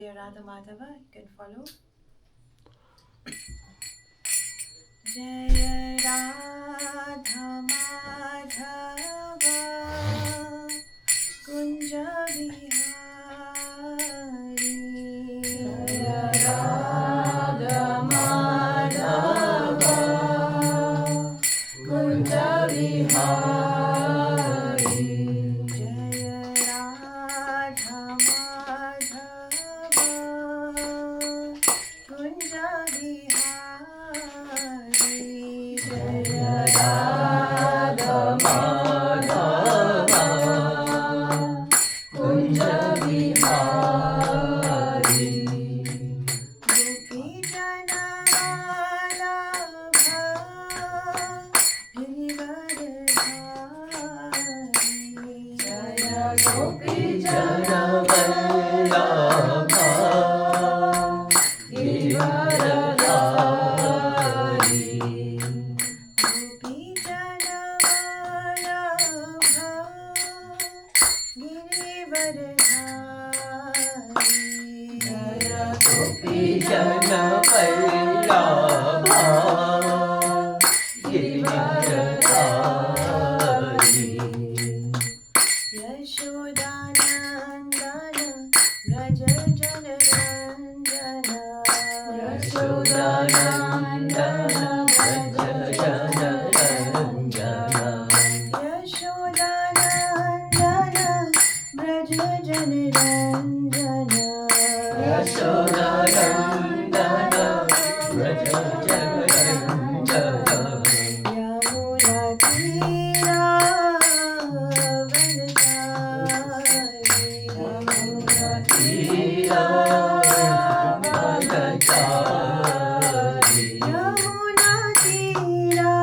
Radha Madhava, you can follow. Jaya Radha Madhava Kunja Vihari. Jaya Radha Madhava Kunja Vihari. Jaya Radha Madhava Kunja Vihari. Jaya Radha Madhava Kunja Vihari. Gopi Jana Vallabha Giridharadhari. Jaya Gopi Jana Vallabha Giridharadhari. Gopi Jana Vallabha Giridharadhari. Jaya Gopi Jana Vallabha Giridharadhari. Yashodanandana Braja Jana Ranjana. Yashodanandana Braja Jana Ranjana. Yashodanandana Braja Jana Ranjana. Yashodanandana Braja Jana Ranjana. Yamuna Tira Vanachari. Yamuna Tira Vanachari. Yamuna Tira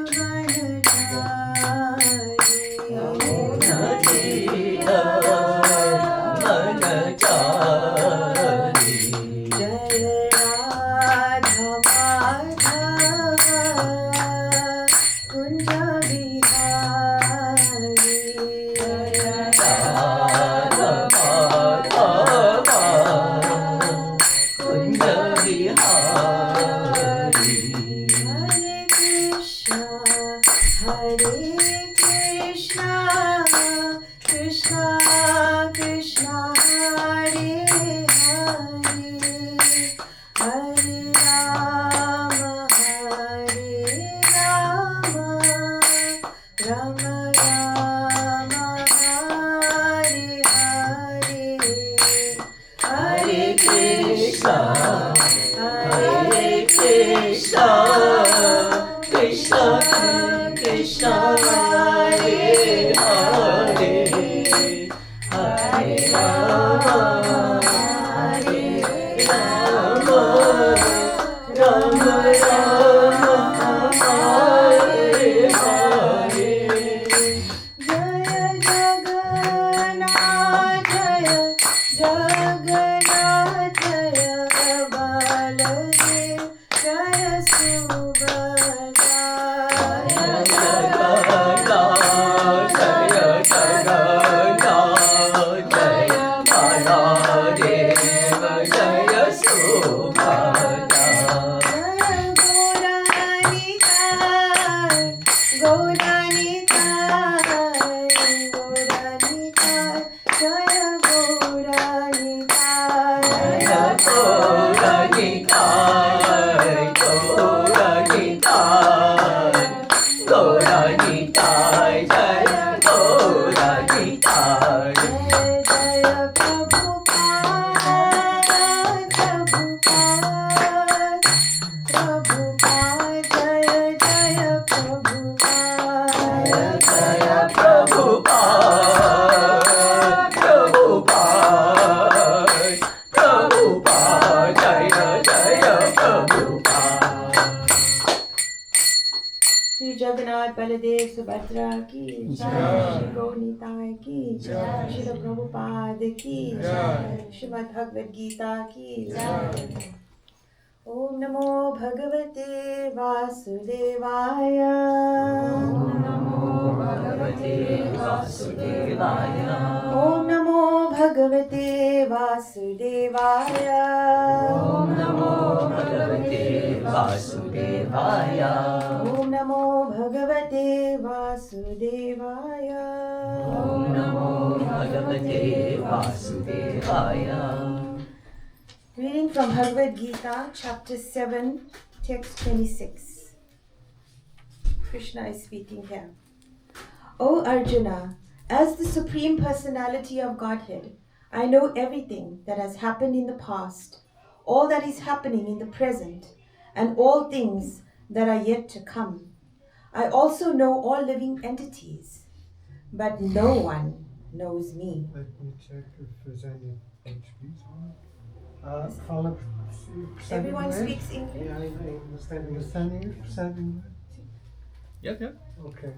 Vanachari. Yamuna Tira Vanachari. Jaya Radha Madhava Kunja Vihari. Jaya Radha Madhava Kunja Vihari. Hare Krishna, Hare Krishna, Krishna Krishna Hare Hare, Hare Rama, Rama Rama, Hare Hare. Hare Krishna, Krishna Krishna Hare Hare, Hare Rama, Rama Rama, Hare Hare. Jaya Jagannath, Jaya Jagannath, Jaya Baladev, Jaya Subhadra. Jaya Jagannath, Jaya Jagannath, Jaya Baladev, Jaya Subhadra. Jaya Gauranitai, Gauranitai, Gauranitai, Jaya Gauranitai. Jaya Gauranitai, Gauranitai, Gauranitai, Jaya Gauranitai. Jaya Jaya Prabhupada, Prabhupada, Prabhupada, Jaya Jaya Prabhupada. Jaya Prabhupada, Prabhupada, Prabhupada, Jaya Jaya Prabhupada. Shri Jagannath Baladev Subhadra ki jai, Shri Gauranitai ki jai, Shri Prabhupada ki jai, Srimad Bhagavad Gita ki jai. Om Namo Bhagavate Vasudevaya. Om Namo Bhagavate Vasudevaya. Om Namo Bhagavate Vasudevaya. Om Namo Bhagavate Vasudevaya. Om Namo Bhagavate Vasudevaya. Om Namo Bhagavate Vasudevaya. Reading from Bhagavad Gita, chapter 7, text 26. Krishna is speaking here. O Arjuna, as the Supreme Personality of Godhead, I know everything that has happened in the past, all that is happening in the present, and all things that are yet to come. I also know all living entities, but no one knows me. Let me check if there's any HPs on. Follow. Everyone speaks English? Yeah, I understanding Yep. Okay.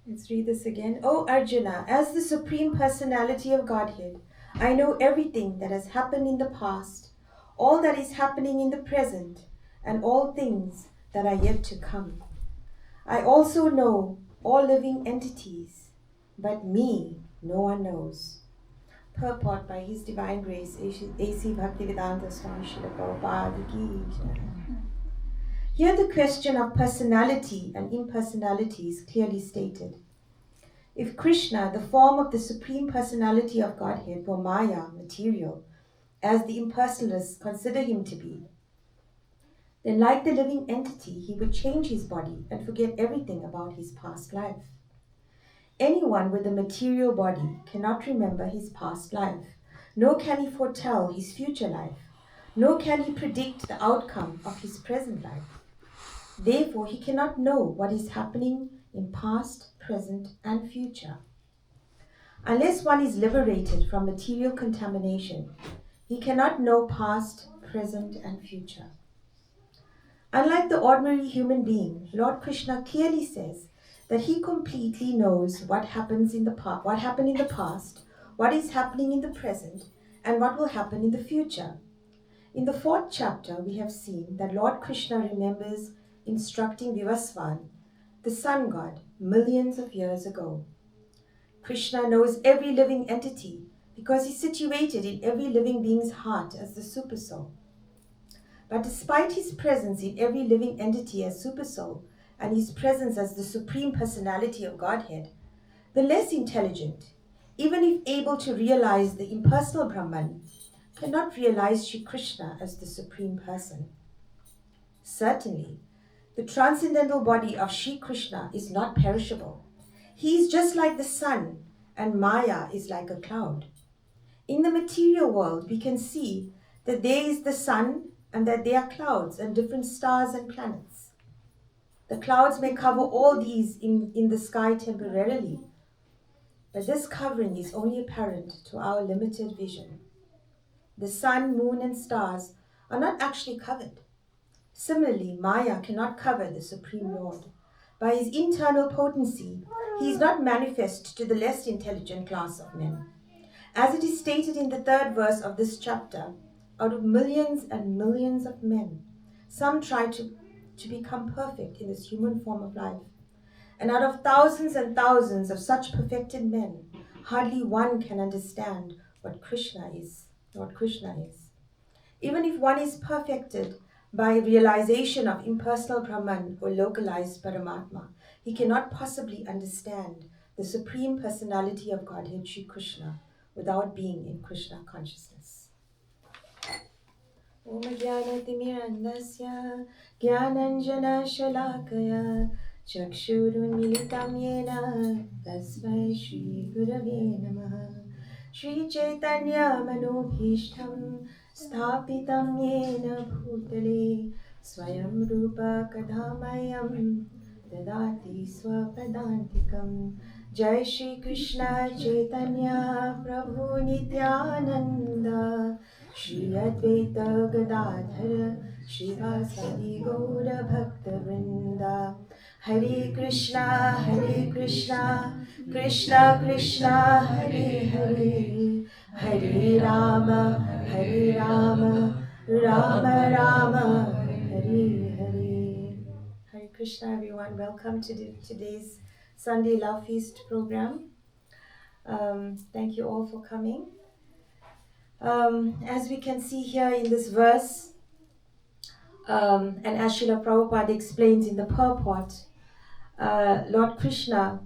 Let's read this again. O Arjuna, as the Supreme Personality of Godhead, I know everything that has happened in the past, all that is happening in the present, and all things that are yet to come. I also know all living entities, but me no one knows. Purport by His Divine Grace, A.C. Bhaktivedanta Swami Srila Prabhupada Ki Jai. Here the question of personality and impersonality is clearly stated. If Krishna, the form of the Supreme Personality of Godhead, were Maya, material, as the impersonalists consider him to be, then like the living entity, he would change his body and forget everything about his past life. Anyone with a material body cannot remember his past life, nor can he foretell his future life, nor can he predict the outcome of his present life. Therefore, he cannot know what is happening in past, present, and future. Unless one is liberated from material contamination, he cannot know past, present, and future. Unlike the ordinary human being, Lord Krishna clearly says that he completely knows what happened in the past, what is happening in the present, and what will happen in the future. In the 4th chapter, we have seen that Lord Krishna remembers instructing Vivasvan, the sun god, millions of years ago. Krishna knows every living entity because he's situated in every living being's heart as the Supersoul. But despite his presence in every living entity as Supersoul and his presence as the Supreme Personality of Godhead, the less intelligent, even if able to realize the impersonal Brahman, cannot realize Shri Krishna as the Supreme Person. Certainly, the transcendental body of Shri Krishna is not perishable. He is just like the sun, and Maya is like a cloud. In the material world, we can see that there is the sun and that there are clouds and different stars and planets. The clouds may cover all these in the sky temporarily, but this covering is only apparent to our limited vision. The sun, moon, and stars are not actually covered. Similarly, Maya cannot cover the Supreme Lord. By his internal potency, he is not manifest to the less intelligent class of men. As it is stated in the 3rd verse of this chapter, out of millions and millions of men, some try to become perfect in this human form of life. And out of thousands and thousands of such perfected men, hardly one can understand what Krishna is, Lord Krishna is. Even if one is perfected by realization of impersonal Brahman or localized Paramatma, he cannot possibly understand the Supreme Personality of Godhead, Shri Krishna, without being in Krishna consciousness. Om Jnana-timirandasya Jnananjana Shalakaya Chakshurunmilitam Yena Tasmai Shri Gurave Namaha Shri Chaitanya Manobhishtam Sthapitam Yena Bhutale Swayam Rupa Kadhamayam Dadati Swapadantikam Jai Shri Krishna Chaitanya Prabhu Nityananda Shri Advaita Gadadhara Shivasadi Gaura Bhakta Vrinda Hare Krishna Krishna Krishna Hare Hare Hare Rama Rama Rama Hare Hare. Hare Krishna everyone, welcome to today's Sunday Love Feast program. Thank you all for coming. As we can see here in this verse, and as Srila Prabhupada explains in the purport, Lord Krishna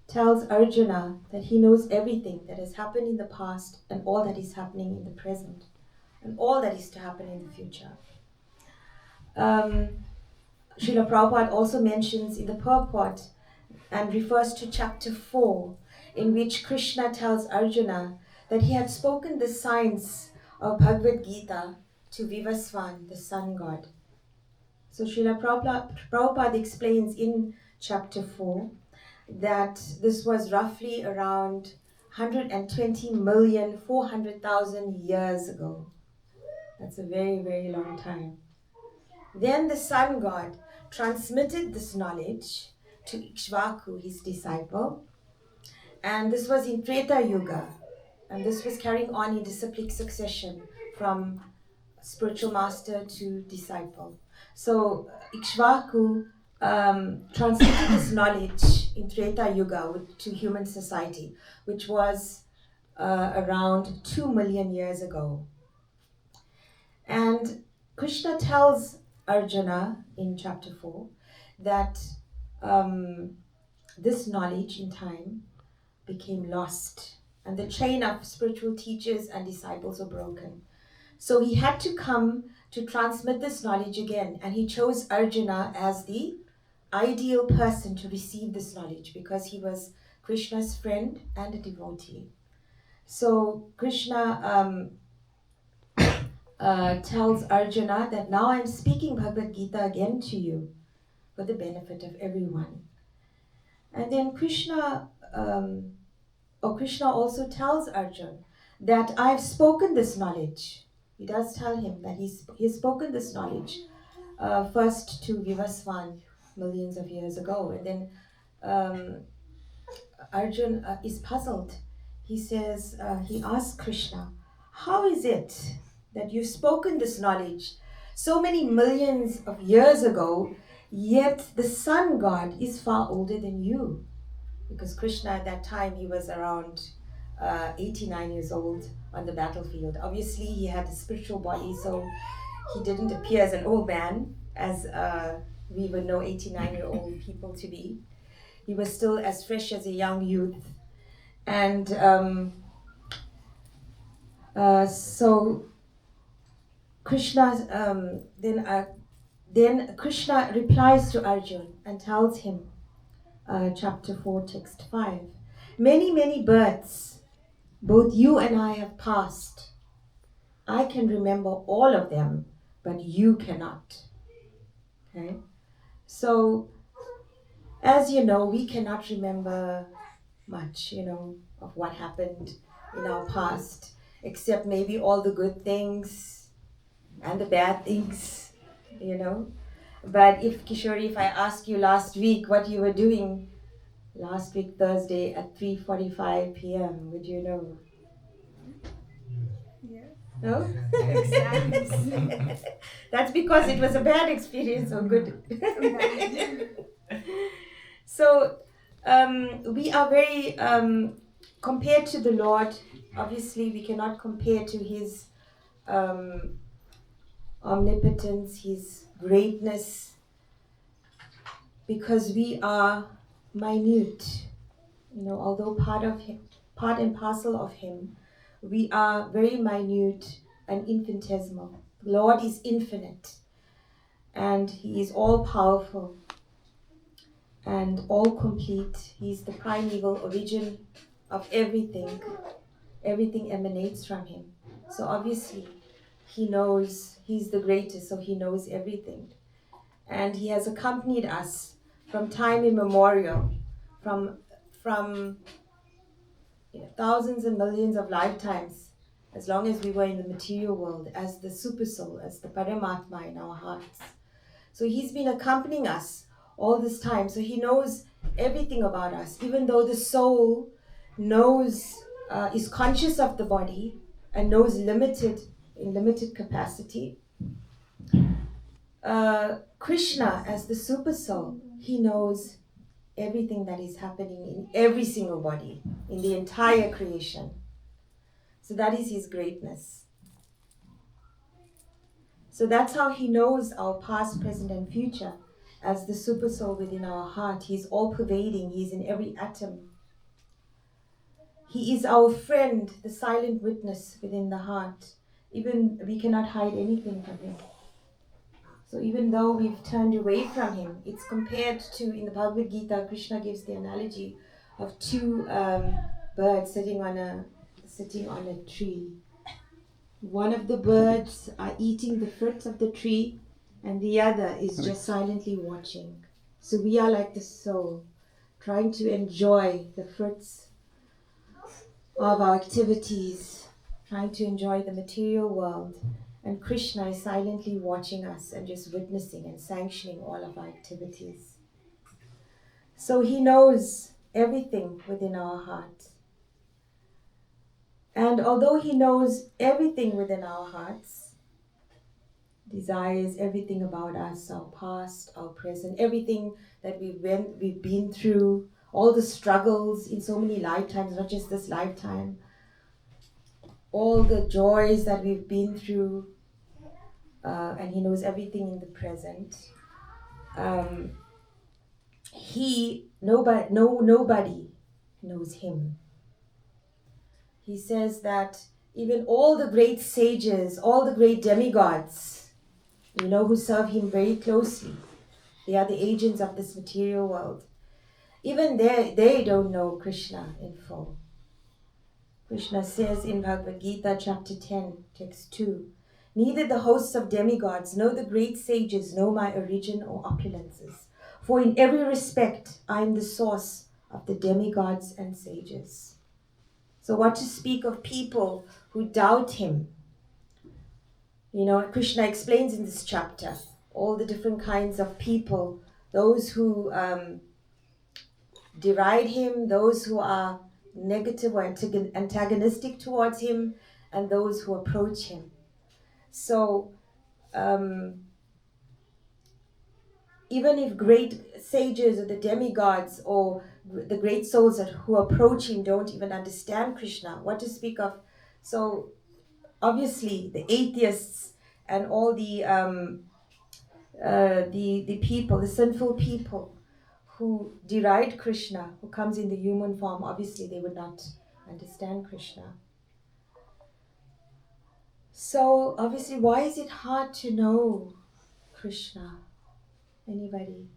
tells Arjuna that he knows everything that has happened in the past and all that is happening in the present and all that is to happen in the future. Srila Prabhupada also mentions in the purport and refers to chapter 4, in which Krishna tells Arjuna that he had spoken the science of Bhagavad Gita to Vivaswan, the sun god. So Srila Prabhupada explains in chapter 4 that this was roughly around 120,400,000 years ago. That's a very, very long time. Then the sun god transmitted this knowledge to Ikshvaku, his disciple, and this was in Treta Yuga, and this was carrying on in disciplic succession from spiritual master to disciple. So Ikshvaku transmitted this knowledge in Treta Yuga to human society, which was around 2 million years ago. And Krishna tells Arjuna in chapter 4 that this knowledge in time became lost and the chain of spiritual teachers and disciples were broken. So he had to come to transmit this knowledge again, and he chose Arjuna as the ideal person to receive this knowledge because he was Krishna's friend and a devotee. So Krishna tells Arjuna that now I'm speaking Bhagavad Gita again to you for the benefit of everyone. And then Krishna also tells Arjuna that I've spoken this knowledge. He does tell him that he's spoken this knowledge first to Vivaswan millions of years ago. And then Arjuna is puzzled. He says, he asks Krishna, how is it that you've spoken this knowledge so many millions of years ago, yet the sun god is far older than you? Because Krishna at that time, he was around 89 years old on the battlefield. Obviously, he had a spiritual body, so he didn't appear as an old man, as we would know 89-year-old people to be. He was still as fresh as a young youth. And so Krishna, then Krishna replies to Arjuna and tells him, chapter 4, text 5, many, many births, both you and I have passed. I can remember all of them, but you cannot. Okay? So, as you know, we cannot remember much, of what happened in our past, except maybe all the good things and the bad things, But if I ask you last week what you were doing last week Thursday at 3:45 p.m., would you know? No? That's because it was a bad experience or good. So we are very, compared to the Lord, obviously we cannot compare to his omnipotence, his greatness, because we are minute. Although part and parcel of him, we are very minute and infinitesimal. The Lord is infinite, and he is all powerful and all complete. He's the primeval origin of everything. Everything emanates from him. So obviously, he knows, he's the greatest, so he knows everything. And he has accompanied us from time immemorial, from thousands and millions of lifetimes, as long as we were in the material world, as the super soul, as the Paramatma in our hearts. So he's been accompanying us all this time. So he knows everything about us, even though the soul knows, is conscious of the body and knows in limited capacity. Krishna, as the super soul, he knows everything that is happening in every single body, in the entire creation. So that is his greatness. So that's how he knows our past, present, and future. As the super soul within our heart, he's all pervading, he's in every atom. He is our friend, the silent witness within the heart. Even we cannot hide anything from him. So even though we've turned away from him, it's compared to, in the Bhagavad Gita, Krishna gives the analogy of two birds sitting on a tree. One of the birds are eating the fruits of the tree, and the other is just silently watching. So we are like the soul, trying to enjoy the fruits of our activities, trying to enjoy the material world. And Krishna is silently watching us and just witnessing and sanctioning all of our activities. So he knows everything within our heart. And although he knows everything within our hearts, desires everything about us, our past, our present, everything that we've been through, all the struggles in so many lifetimes, not just this lifetime, all the joys that we've been through, and he knows everything in the present. Nobody knows him. He says that even all the great sages, all the great demigods, who serve him very closely, they are the agents of this material world. Even they don't know Krishna in full. Krishna says in Bhagavad Gita chapter 10, text 2, "Neither the hosts of demigods nor the great sages know my origin or opulences. For in every respect I am the source of the demigods and sages." So what to speak of people who doubt him? Krishna explains in this chapter all the different kinds of people, those who deride him, those who are negative or antagonistic towards him, and those who approach him. So even if great sages or the demigods or the great souls who approach him don't even understand Krishna, what to speak of? So obviously the atheists and all the people, the sinful people who deride Krishna, who comes in the human form, obviously they would not understand Krishna. So obviously, why is it hard to know Krishna? Anybody?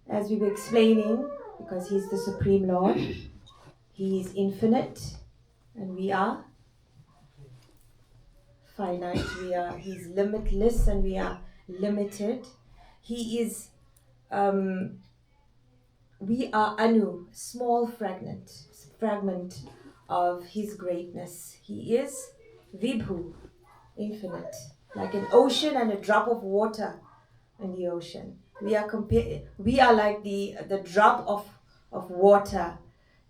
As we were explaining, because he's the Supreme Lord, he is infinite, and we are finite. He's limitless, and we are limited. He is we are Anu, small fragment of his greatness. He is Vibhu, infinite, like an ocean and a drop of water in the ocean. We are like the drop of water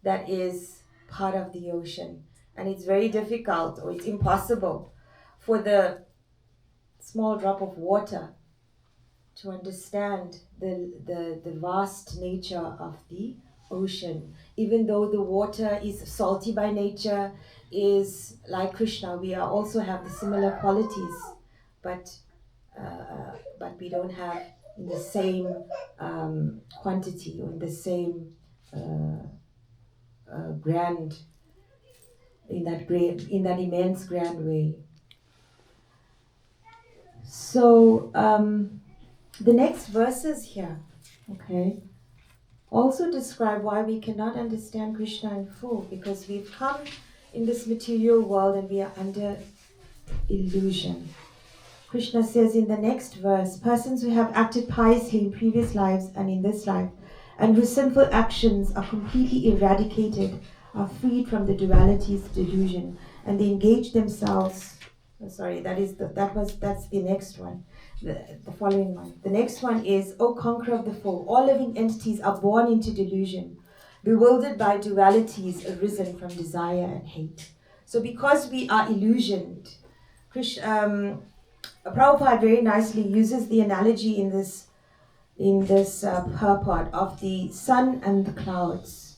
that is part of the ocean. And it's very difficult, or it's impossible for the small drop of water to understand the vast nature of the ocean. Even though the water is salty by nature, is like Krishna, we also have the similar qualities, but we don't have in the same quantity or in the same grand, in that immense grand way. So the next verses here, okay, also describe why we cannot understand Krishna in full, because we've come in this material world and we are under illusion. Krishna says in the next verse, persons who have acted piously in previous lives and in this life, and whose sinful actions are completely eradicated, are freed from the duality's delusion, and they engage themselves. That's the next one. The following one. The next one is, O conqueror of the four, all living entities are born into delusion, bewildered by dualities arisen from desire and hate. So because we are illusioned, Prabhupada very nicely uses the analogy in this in this purport of the sun and the clouds.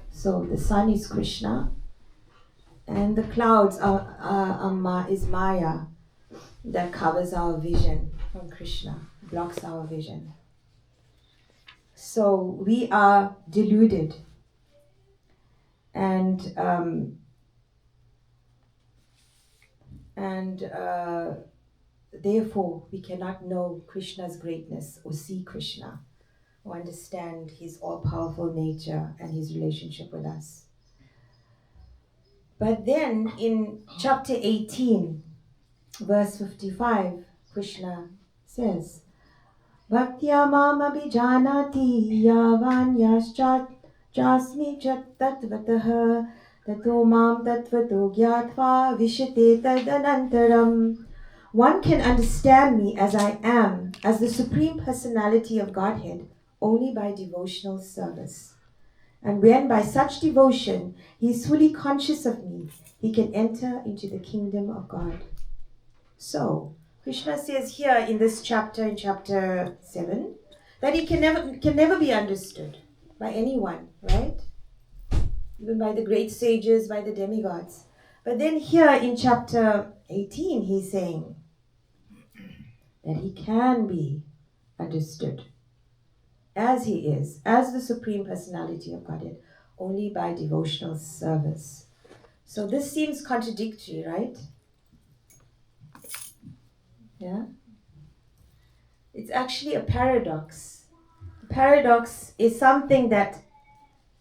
So the sun is Krishna, and the clouds is Maya that covers our vision from Krishna, blocks our vision. So we are deluded, and therefore we cannot know Krishna's greatness or see Krishna or understand his all-powerful nature and his relationship with us. But then in chapter 18, verse 55, Krishna says, Bhaktya mam abhijanati yavan yaschat jasmi chat tatvatah tato mam tatvato gyatva vishate tadanantaram. One can understand me as I am, as the Supreme Personality of Godhead, only by devotional service. And when by such devotion he is fully conscious of me, he can enter into the kingdom of God. So, Krishna says here in this chapter, in chapter 7, that he can never be understood by anyone, right? Even by the great sages, by the demigods. But then here in chapter 18, he's saying that he can be understood as he is, as the Supreme Personality of Godhead, only by devotional service. So this seems contradictory, right? Yeah? It's actually a paradox. A paradox is something that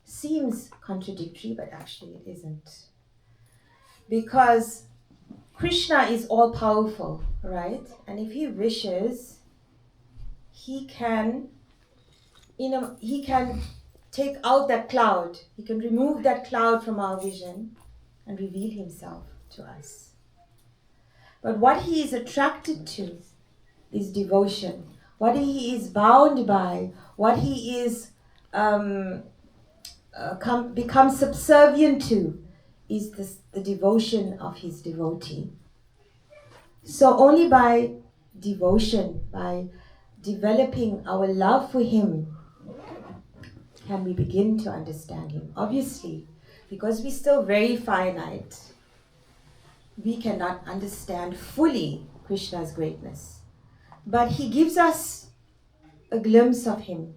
seems contradictory, but actually it isn't. Because Krishna is all powerful, right? And if he wishes, he can take out that cloud. He can remove that cloud from our vision and reveal himself to us. But what he is attracted to is devotion. What he is bound by, what he is becomes subservient to, is the devotion of his devotee. So only by devotion, by developing our love for him, can we begin to understand him. Obviously, because we're still very finite, we cannot understand fully Krishna's greatness. But he gives us a glimpse of him.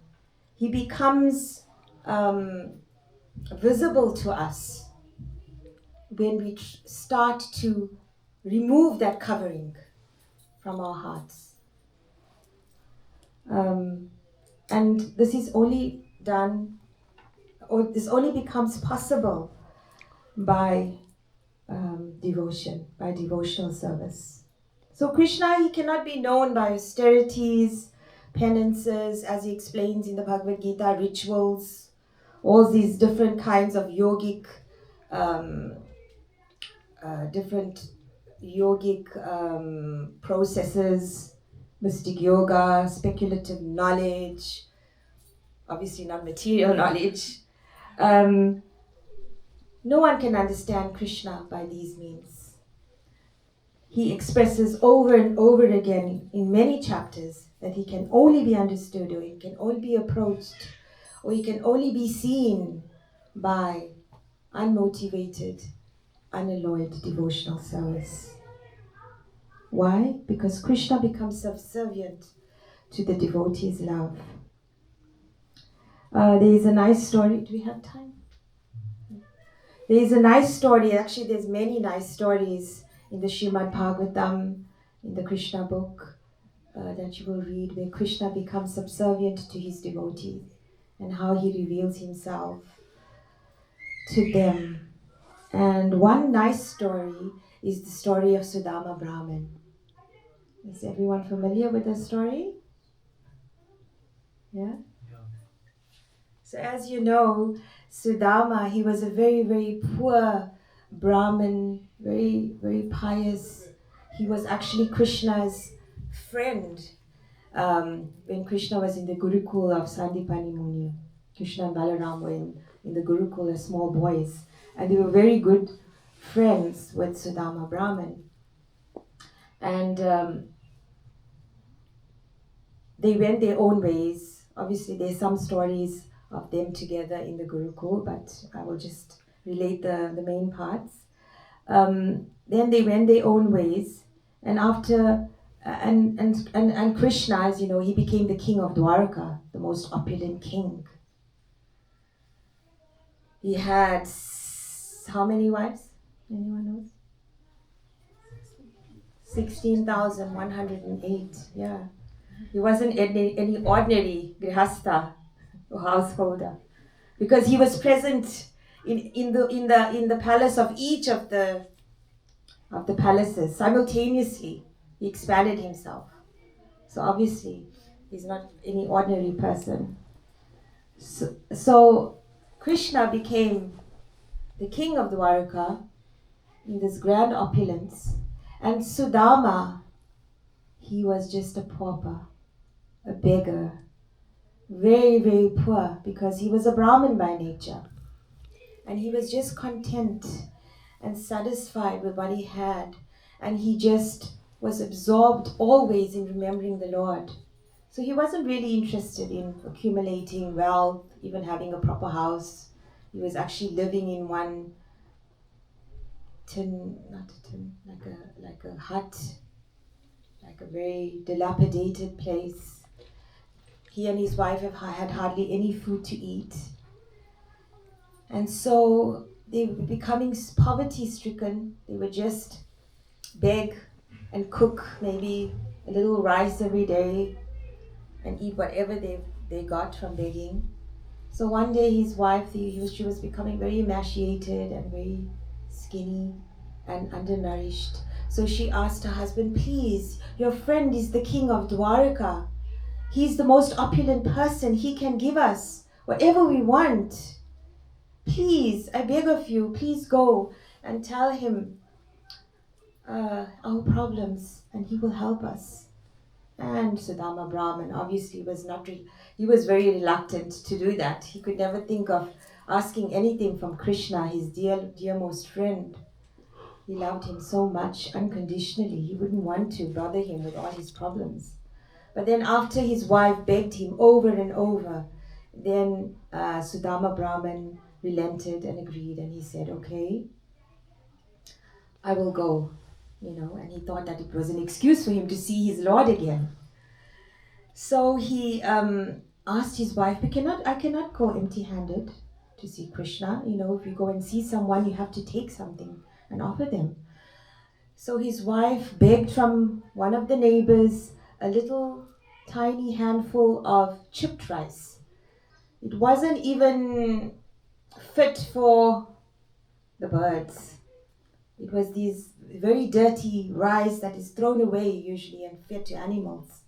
He becomes visible to us when we start to remove that covering from our hearts. And this is only done, or this only becomes possible by devotion, by devotional service. So Krishna, he cannot be known by austerities, penances, as he explains in the Bhagavad Gita, rituals, all these different kinds of yogic processes, mystic yoga, speculative knowledge, obviously not material knowledge. No one can understand Krishna by these means. He expresses over and over again in many chapters that he can only be understood, or he can only be approached, or he can only be seen by unmotivated, unalloyed devotional service. Why? Because Krishna becomes subservient to the devotee's love. There is a nice story. Do we have time? There is a nice story. Actually, there's many nice stories in the Srimad Bhagavatam, in the Krishna book, that you will read, where Krishna becomes subservient to his devotees and how he reveals himself to them. And one nice story is the story of Sudama Brahman. Is everyone familiar with the story? Yeah? So as you know, Sudama, he was a very, very poor Brahmin, very, very pious. He was actually Krishna's friend when Krishna was in the Gurukul of Sandipani Muni. Krishna and Balaram were in the Gurukul as small boys. And they were very good friends with Sudama Brahman. And they went their own ways. Obviously, there's some stories of them together in the Gurukul, but I will just relate the main parts. Then they went their own ways, and after and Krishna, as you know, he became the king of Dwarka, the most opulent king. He had how many wives? Anyone knows? 16,108. Yeah. He wasn't any ordinary grihastha or householder, because he was present in the palace of each of the palaces simultaneously. He expanded himself. So obviously, he's not any ordinary person. So Krishna became the king of Dwarka in this grand opulence, and Sudama, he was just a pauper, a beggar, very, very poor, because he was a Brahmin by nature. And he was just content and satisfied with what he had. And he just was absorbed always in remembering the Lord. So he wasn't really interested in accumulating wealth, even having a proper house. He was actually living in one like a hut, like a very dilapidated place. He and his wife had hardly any food to eat. And so they were becoming poverty stricken. They would just beg and cook maybe a little rice every day and eat whatever they got from begging. So one day his wife, she was becoming very emaciated and very skinny and undernourished. So she asked her husband, please, your friend is the king of Dwarka. He's the most opulent person. He can give us whatever we want. Please, I beg of you, please go and tell him our problems, and he will help us. And Sudama Brahman obviously he was very reluctant to do that. He could never think of asking anything from Krishna, his dearmost friend. He loved him so much unconditionally. He wouldn't want to bother him with all his problems. But then after his wife begged him over and over, then Sudama Brahman relented and agreed, and he said, okay, I will go, and he thought that it was an excuse for him to see his Lord again. So he asked his wife, I cannot go empty-handed to see Krishna. If you go and see someone, you have to take something and offer them. So his wife begged from one of the neighbors a little tiny handful of chipped rice. It wasn't even fit for the birds. It was these very dirty rice that is thrown away usually and fed to animals.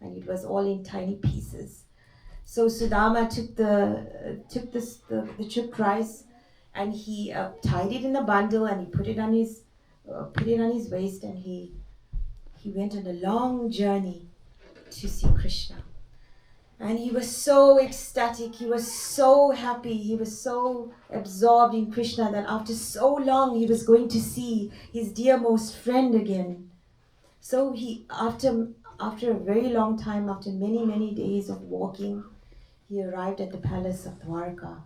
And it was all in tiny pieces. So Sudama took the chipped rice, and he tied it in a bundle, and he put it on his waist, and he went on a long journey to see Krishna. And he was so ecstatic, he was so happy, he was so absorbed in Krishna that after so long he was going to see his dearmost friend again. So he, after a very long time, after many, many days of walking, he arrived at the palace of Dwarka.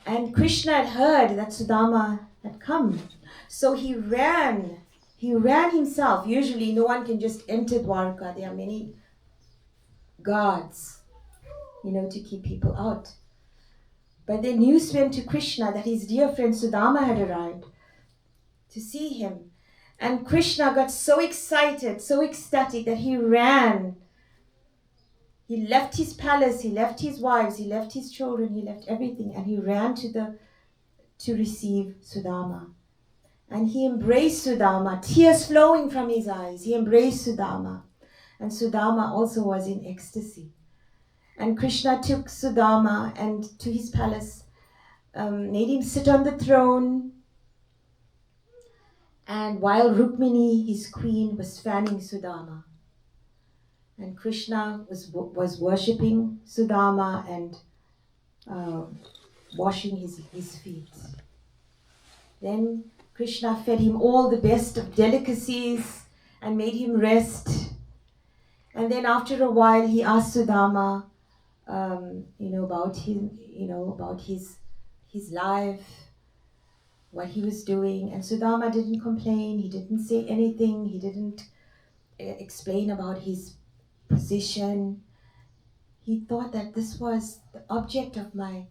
And Krishna had heard that Sudama had come. So he ran himself. Usually no one can just enter Dwarka. There are many guards, to keep people out. But then news went to Krishna that his dear friend Sudama had arrived to see him. And Krishna got so excited, so ecstatic that he ran. He left his palace, he left his wives, he left his children, he left everything, and he ran to receive Sudama. And he embraced Sudama, tears flowing from his eyes. He embraced Sudama. And Sudama also was in ecstasy. And Krishna took Sudama and to his palace, made him sit on the throne. And while Rukmini, his queen, was fanning Sudama, and Krishna was worshipping Sudama and washing his feet. Then Krishna fed him all the best of delicacies and made him rest. And then after a while, he asked Sudama, about his life, what he was doing. And Sudama didn't complain. He didn't say anything. He didn't explain about his position. He thought that this was the object of my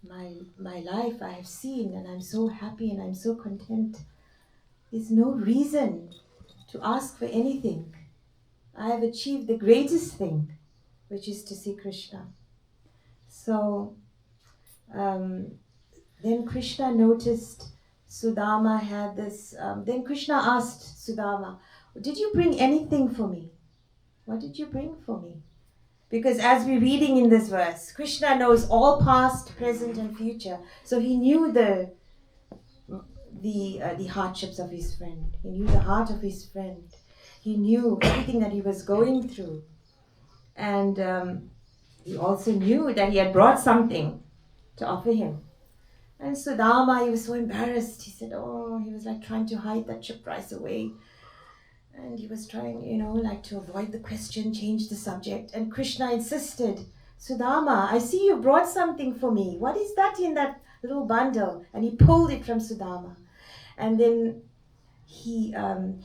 life I have seen, and I'm so happy and I'm so content. There's no reason to ask for anything. I have achieved the greatest thing, which is to see Krishna. So then Krishna noticed Sudama had this. Then Krishna asked Sudama, "Did you bring anything for me? What did you bring for me?" Because as we're reading in this verse, Krishna knows all past, present, and future. So he knew the hardships of his friend. He knew the heart of his friend. He knew everything that he was going through. And he also knew that he had brought something to offer him. And Sudama, he was so embarrassed. He said, he was like trying to hide that chip rice away. And he was trying, to avoid the question, change the subject. And Krishna insisted, "Sudama, I see you brought something for me. What is that in that little bundle?" And he pulled it from Sudama. And then he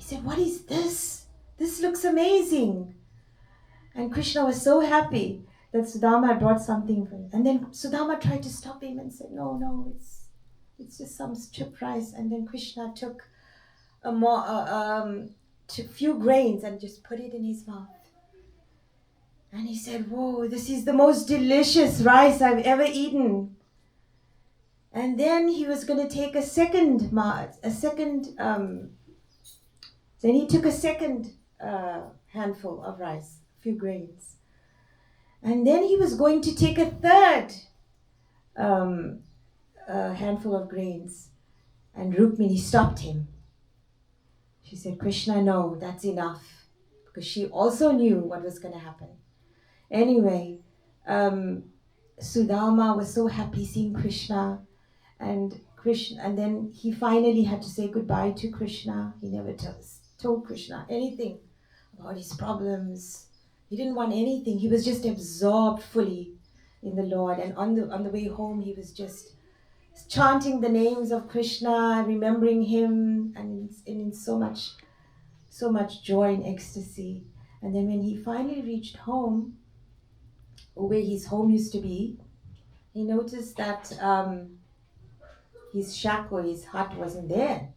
said, "What is this? This looks amazing." And Krishna was so happy that Sudama had brought something for him. And then Sudama tried to stop him and said, No, it's just some chip rice. And then Krishna took took few grains and just put it in his mouth. And he said, "Whoa, this is the most delicious rice I've ever eaten." And then he was going to take then he took a second handful of rice, a few grains. And then he was going to take a third handful of grains. And Rukmini stopped him. She said, "Krishna, no, that's enough." Because she also knew what was going to happen. Anyway, Sudama was so happy seeing Krishna. And then he finally had to say goodbye to Krishna. He never told Krishna anything about his problems. He didn't want anything. He was just absorbed fully in the Lord. And on the way home, he was just chanting the names of Krishna, remembering him, and in so much joy and ecstasy. And then when he finally reached home, or where his home used to be, he noticed that his shack or his hut wasn't there.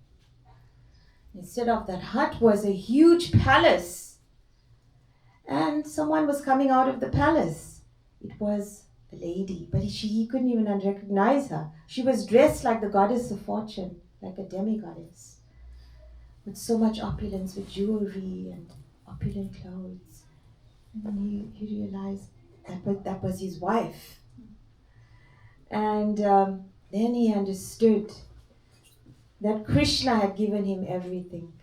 Instead of that hut was a huge palace. And someone was coming out of the palace. It was a lady, but he couldn't even recognize her. She was dressed like the goddess of fortune, like a demigoddess, with so much opulence, with jewelry and opulent clothes. And then he realized that was his wife. And then he understood that Krishna had given him everything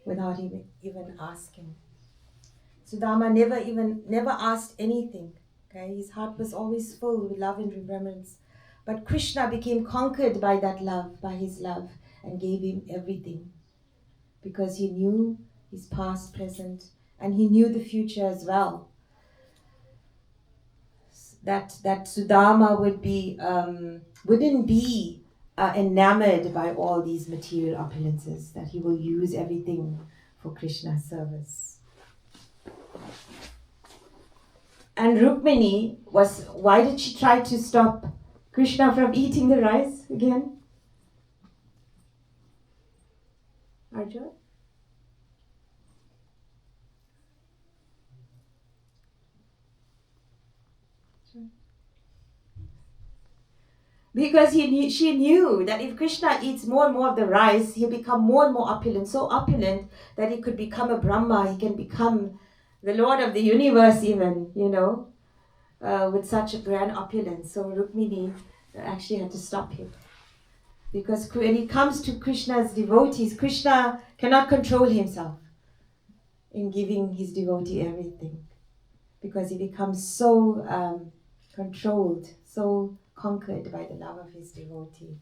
without even asking. Sudama never asked anything. Okay, his heart was always full with love and remembrance. But Krishna became conquered by that love, by his love, and gave him everything. Because he knew his past, present, and he knew the future as well. That Sudama wouldn't be enamored by all these material opulences, that he will use everything for Krishna's service. And Rukmini why did she try to stop Krishna from eating the rice again? Arjun? Because she knew that if Krishna eats more and more of the rice, he'll become more and more opulent, so opulent that he could become a Brahma, he can become the Lord of the universe even, with such a grand opulence. So Rukmini actually had to stop him. Because when it comes to Krishna's devotees, Krishna cannot control himself in giving his devotee everything. Because he becomes so controlled, so conquered by the love of his devotee.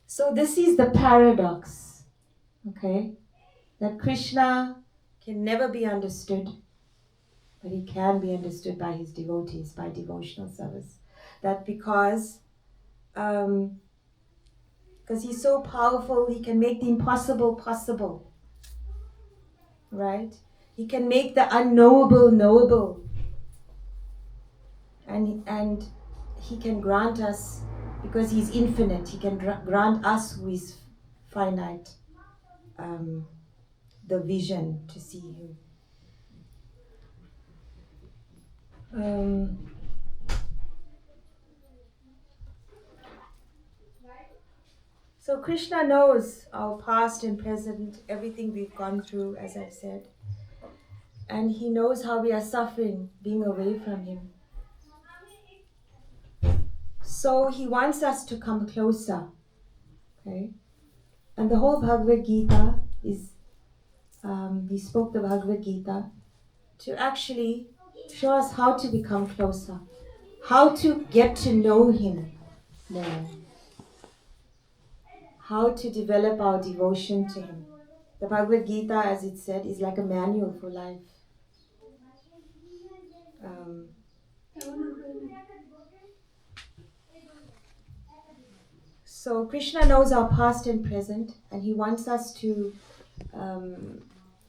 So this is the paradox, okay? that Krishna can never be understood, but he can be understood by his devotees, by devotional service. That because he's so powerful, he can make the impossible possible, right? He can make the unknowable knowable. And he can grant us, because he's infinite, he can grant us who is finite the vision to see him. So Krishna knows our past and present, everything we've gone through, as I've said. And he knows how we are suffering being away from him. So he wants us to come closer. Okay? And the whole Bhagavad Gita is, he spoke the Bhagavad Gita to actually show us how to become closer, how to get to know him more, how to develop our devotion to him. The Bhagavad Gita, as it said, is like a manual for life. So Krishna knows our past and present, and he wants us to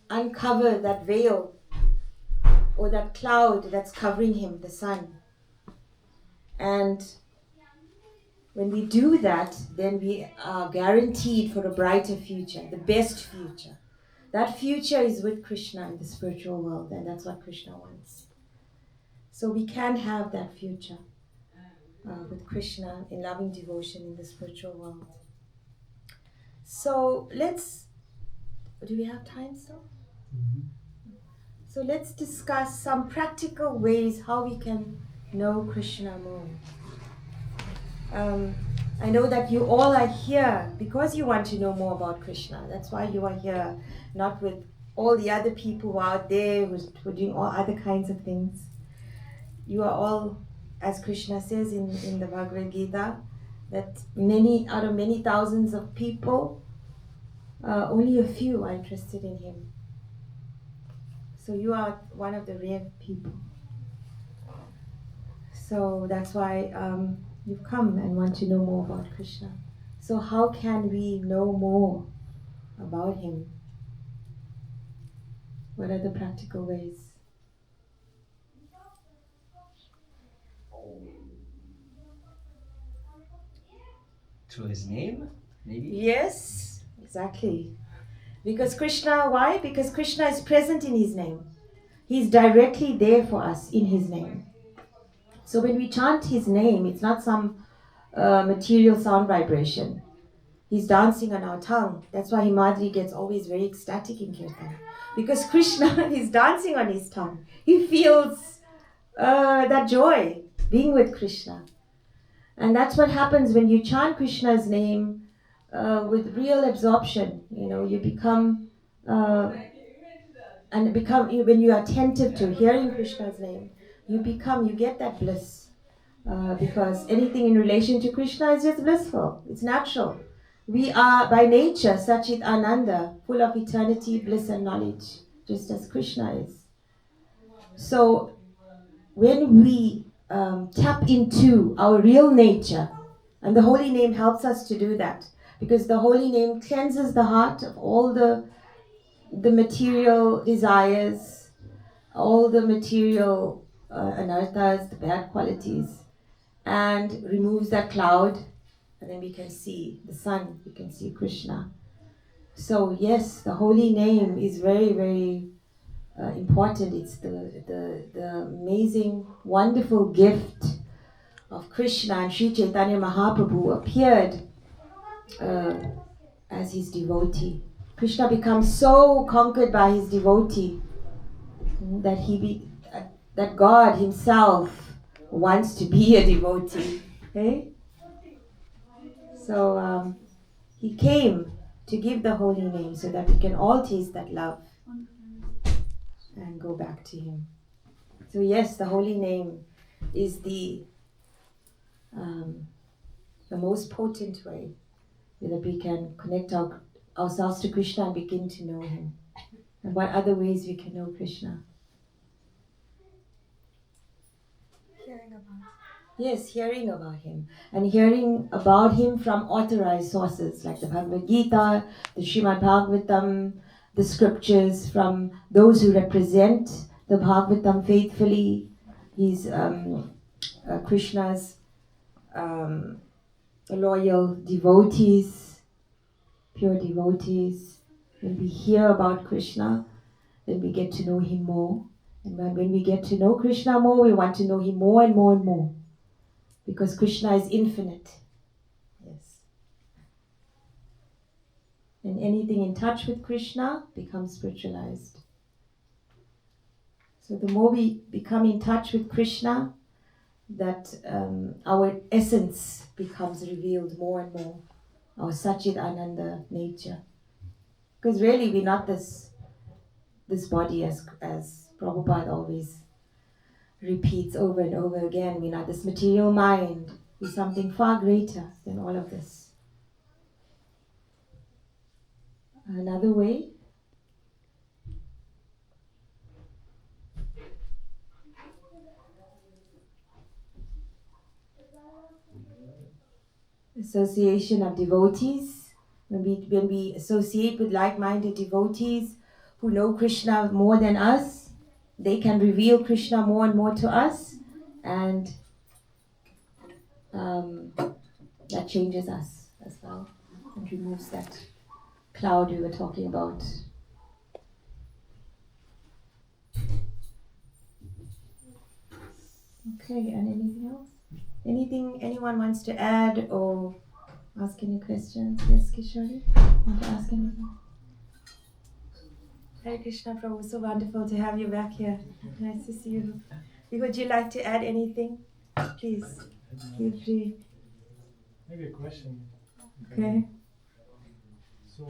uncover that veil or that cloud that's covering him, the sun. And when we do that, then we are guaranteed for a brighter future, the best future. That future is with Krishna in the spiritual world, and that's what Krishna wants. So we can have that future with Krishna in loving devotion in the spiritual world. So do we have time still? Mm-hmm. So let's discuss some practical ways how we can know Krishna more. I know that you all are here because you want to know more about Krishna. That's why you are here, not with all the other people who are out there who are doing all other kinds of things. You are all, as Krishna says in the Bhagavad Gita, that out of many thousands of people, only a few are interested in him. So you are one of the rare people. So that's why you've come and want to know more about Krishna. So how can we know more about him? What are the practical ways? Through his name, maybe? Yes, exactly. Because Krishna, why? Because Krishna is present in his name. He's directly there for us in his name. So when we chant his name, it's not some material sound vibration. He's dancing on our tongue. That's why Himadri gets always very ecstatic in Kirtan. Because Krishna is dancing on his tongue. He feels that joy being with Krishna. And that's what happens when you chant Krishna's name with real absorption. You become, when you are attentive to hearing Krishna's name, you get that bliss. Because anything in relation to Krishna is just blissful. It's natural. We are by nature Sachit Ananda, full of eternity, bliss and knowledge, just as Krishna is. So when we tap into our real nature, and the holy name helps us to do that, because the holy name cleanses the heart of all the material desires, all the material anarthas, the bad qualities, and removes that cloud, and then we can see the sun, we can see Krishna. So yes, the holy name is very, very important. It's the amazing, wonderful gift of Krishna, and Sri Chaitanya Mahaprabhu appeared as his devotee. Krishna becomes so conquered by his devotee that God himself wants to be a devotee. Okay? So he came to give the holy name so that we can all taste that love and go back to him. So yes, the holy name is the most potent way that we can connect ourselves to Krishna and begin to know him. And what other ways we can know Krishna? Hearing about Yes, hearing about him. And hearing about him from authorized sources like the Bhagavad Gita, the Srimad Bhagavatam, the scriptures from those who represent the Bhagavatam faithfully. He's Krishna's loyal devotees, pure devotees. When we hear about Krishna, then we get to know him more. And when we get to know Krishna more, we want to know him more and more and more. Because Krishna is infinite. Yes. And anything in touch with Krishna becomes spiritualized. So the more we become in touch with Krishna, that our essence becomes revealed more and more. Our Satchit Ananda nature. Because really we're not this body as Prabhupada always repeats over and over again. We're not this material mind. We're something far greater than all of this. Another way, association of devotees. When we associate with like-minded devotees who know Krishna more than us, they can reveal Krishna more and more to us, and that changes us as well and removes that cloud we were talking about. Okay, and anything else? Anything anyone wants to add or ask any questions? Yes, Kishori? Want to ask anything? Hare Krishna Prabhu, so wonderful to have you back here. Nice to see you. Would you like to add anything? Please, feel free. Maybe a question. Okay. So,